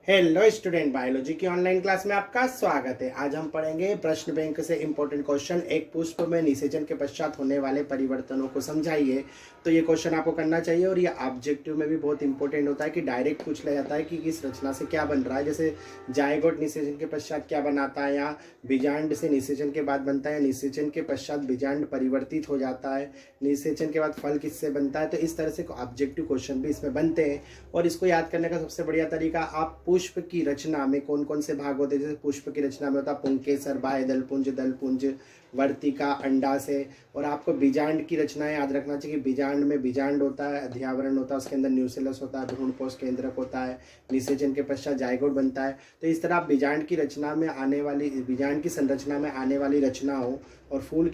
Hello student, biology की online class में आपका स्वागत है। आज हम पढ़ेंगे प्रश्न बैंक से इंपॉर्टेंट क्वेश्चन। एक पुष्प में निषेचन के पश्चात होने वाले परिवर्तनों को समझाइए। तो ये क्वेश्चन आपको करना चाहिए और ये ऑब्जेक्टिव में भी बहुत इंपॉर्टेंट होता है कि डायरेक्ट पूछ लिया जाता है कि किस रचना से क्या बन रहा है। जैसे जायगोट निषेचन के पश्चात क्या बनाता है, या बीजांड से निषेचन के बाद बनता है, निषेचन के पश्चात बीजांड परिवर्तित हो जाता है, निषेचन के बाद फल किससे बनता है। तो इस तरह से ऑब्जेक्टिव क्वेश्चन भी इसमें बनते हैं। और इसको याद करने का सबसे बढ़िया तरीका, आप पुष्प की रचना में कौन कौन से भाग होते हैं। जैसे पुष्प की रचना में होता है पुंकेसर, बाह्य दलपुंज, वर्तिका, अंडाशय। और आपको बीजांड की रचना याद रखना चाहिए कि बीजांड में बीजांड होता है, अध्यावरण होता है, उसके अंदर न्यूसेलस होता है, भ्रूणपोष केंद्रक होता है, निषेचन के पश्चात जायगोट बनता है। तो इस तरह आप बीजांड की रचना में आने वाली, बीजांड की संरचना में आने वाली रचनाओं और फूल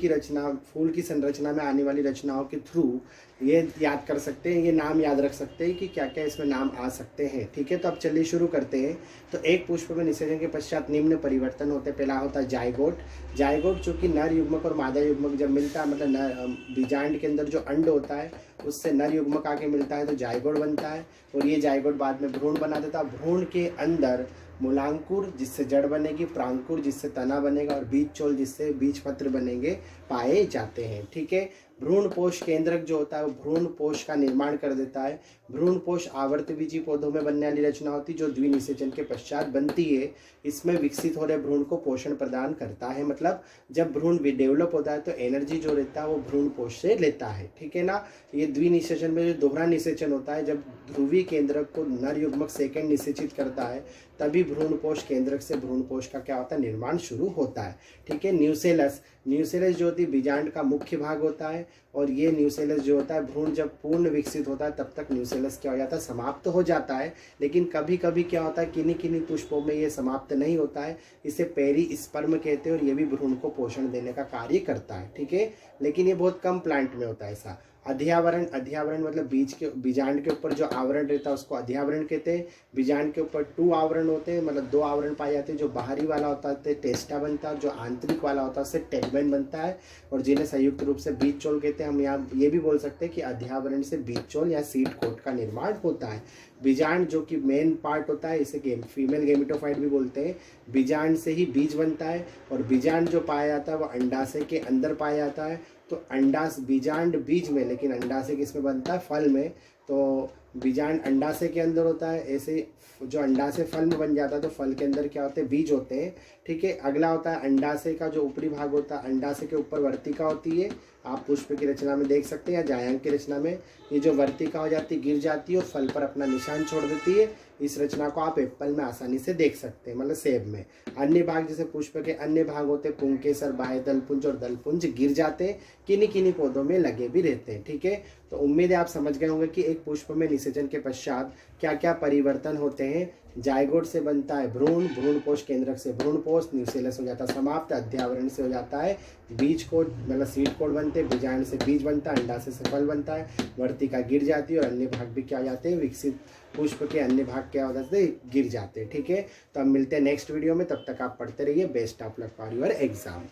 की संरचना में आने वाली रचनाओं के थ्रू ये याद कर सकते हैं, ये नाम याद रख सकते हैं कि क्या क्या इसमें नाम आ सकते हैं। ठीक है, तो अब चलिए शुरू करते हैं। तो एक पुष्प में निषेचन के पश्चात निम्न परिवर्तन होते हैं। पहला होता है जायगोट, जो कि नर युग्मक और मादा युग्मक जब मिलता है, मतलब बीजांड के अंदर जो अंड होता है उससे नर युग्मक आके मिलता है तो जायगोट बनता है। और ये जायगोट बाद में भ्रूण बना देता है। भ्रूण के अंदर मूलांकुर जिससे जड़ बनेगी, प्रांकुर जिससे तना बनेगा, और बीज चोल जिससे बीज पत्र बनेंगे पाए जाते हैं। ठीक है, भ्रूणपोष केंद्रक जो होता है वो भ्रूणपोष का निर्माण कर देता है। भ्रूणपोष आवर्तबीजी पौधों में बनने वाली रचना होती है जो द्विनिषेचन के पश्चात बनती है। इसमें विकसित हो रहे भ्रूण को पोषण प्रदान करता है। मतलब जब भ्रूण डेवलप होता है तो एनर्जी जो रहता है वो भ्रूणपोष से लेता है। ठीक है ना। ये द्विनिषेचन में जो दोहरा निषेचन होता है, जब ध्रुवी केंद्रक को नर युग्मक सेकंड निषेचित करता है तभी भ्रूणपोष केंद्रक से भ्रूणपोष का क्या होता है, निर्माण शुरू होता है। ठीक है, न्यूसेलस जो होती है बीजांड का मुख्य भाग होता है। और ये न्यूसेलस जो होता है, भ्रूण जब पूर्ण विकसित होता है तब तक न्यूसेलस क्या हो जाता है, समाप्त हो जाता है। लेकिन कभी कभी क्या होता है, किन्हीं पुष्पों में ये समाप्त नहीं होता है, इसे पेरिस्पर्म कहते हैं और ये भी भ्रूण को पोषण देने का कार्य करता है। ठीक है, लेकिन ये बहुत कम प्लांट में होता है ऐसा। अध्यावरण मतलब बीजांड के ऊपर जो आवरण रहता है उसको अध्यावरण कहते हैं। बीजांड के ऊपर 2 आवरण होते हैं, मतलब 2 आवरण पाए जाते हैं। जो बाहरी वाला होता है टेस्टा बनता है, जो आंतरिक वाला होता है उससे टेगमेन बनता है, और जिन्हें संयुक्त रूप से बीज चोल कहते हैं। हम यहाँ ये भी बोल सकते हैं कि अध्यावरण से बीज चोल या सीड कोट का निर्माण होता है। बीजांड जो कि मेन पार्ट होता है, इसे फीमेल गेमिटोफाइट भी बोलते हैं। बीजांड से ही बीज बनता है, और बीजांड जो पाया जाता है वो अंडाशय के अंदर पाया जाता है। तो बीजांड बीज में, लेकिन अंडाशय किसमें बनता है, फल में। तो बीजांड अंडाशय के अंदर होता है। ऐसे जो अंडाशय फल में बन जाता है तो फल के अंदर क्या होते हैं, बीज होते हैं। ठीक है, अगला होता है अंडाशय का जो ऊपरी भाग होता है, अंडाशय के ऊपर वर्तिका होती है। आप पुष्प की रचना में देख सकते हैं या जायांग की रचना में ये जो वर्तिका हो जाती है गिर जाती है और फल पर अपना निशान छोड़ देती है। इस रचना को आप एप्पल में आसानी से देख सकते हैं, मतलब सेब में। अन्य भाग जैसे पुष्प के अन्य भाग होते हैं पुंकेसर, बाह्य दलपुंज और दलपुंज गिर जाते हैं, किन्हीं पौधों में लगे भी रहते हैं। ठीक है, तो उम्मीद है आप समझ गए होंगे कि एक पुष्प में निषेचन के पश्चात क्या क्या परिवर्तन होते हैं। जायगोट से बनता है भ्रूणपोष केंद्रक से भ्रूणपोष, न्यूसेलस हो जाता है समाप्त, अध्यावरण से हो जाता है बीज कोट, मतलब सीड कोट बनते हैं, बीजांड से बीज बनता है, अंडाशय से फल बनता है, वर्तिका गिर जाती है और अन्य भाग भी क्या हो जाते हैं, विकसित पुष्प के अन्य भाग क्या हो जाते हैं, गिर जाते हैं। ठीक है, तो अब मिलते हैं नेक्स्ट वीडियो में, तब तक आप पढ़ते रहिए। Best of luck for your exam.